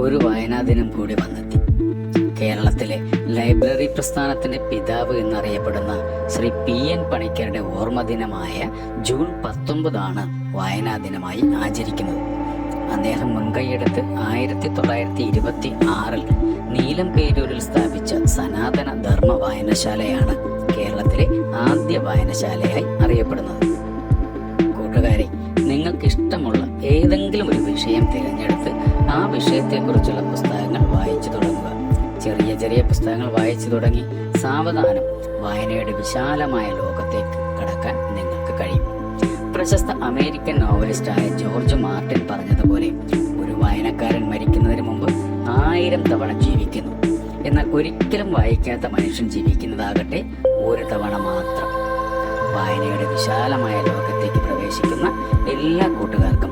ഒരു വായനാ ദിനം കൂടി വന്നെത്തി. കേരളത്തിലെ ലൈബ്രറി പ്രസ്ഥാനത്തിന്റെ പിതാവ് എന്നറിയപ്പെടുന്ന ശ്രീ PN പണിക്കരുടെ ഓർമ്മദിനമായ ജൂൺ 19 വായനാ ദിനമായി ആചരിക്കുന്നത്. അദ്ദേഹം മുൻകൈയെടുത്ത് 1926 നീലംപേരൂരിൽ സ്ഥാപിച്ച സനാതന ധർമ്മ വായനശാലയാണ് കേരളത്തിലെ ആദ്യ വായനശാലയായി അറിയപ്പെടുന്നത്. കൂട്ടുകാരെ, നിങ്ങൾക്ക് ഇഷ്ടമുള്ള ഏതെങ്കിലും ഒരു വിഷയം തിരഞ്ഞെടുത്ത് ആ വിഷയത്തെക്കുറിച്ചുള്ള പുസ്തകങ്ങൾ വായിച്ചു തുടങ്ങുക. ചെറിയ ചെറിയ പുസ്തകങ്ങൾ വായിച്ചു തുടങ്ങി സാവധാനം വായനയുടെ വിശാലമായ ലോകത്തേക്ക് കടക്കാൻ നിങ്ങൾക്ക് കഴിയും. പ്രശസ്ത അമേരിക്കൻ നോവലിസ്റ്റായ ജോർജ് മാർട്ടിൻ പറഞ്ഞതുപോലെ, ഒരു വായനക്കാരൻ മരിക്കുന്നതിന് മുമ്പ് 1000 തവണ ജീവിക്കുന്നു. എന്നാൽ ഒരിക്കലും വായിക്കാത്ത മനുഷ്യൻ ജീവിക്കുന്നതാകട്ടെ ഒരു തവണ മാത്രം. വായനയുടെ വിശാലമായ ലോകത്തേക്ക് പ്രവേശിക്കുന്ന എല്ലാ കൂട്ടുകാർക്കും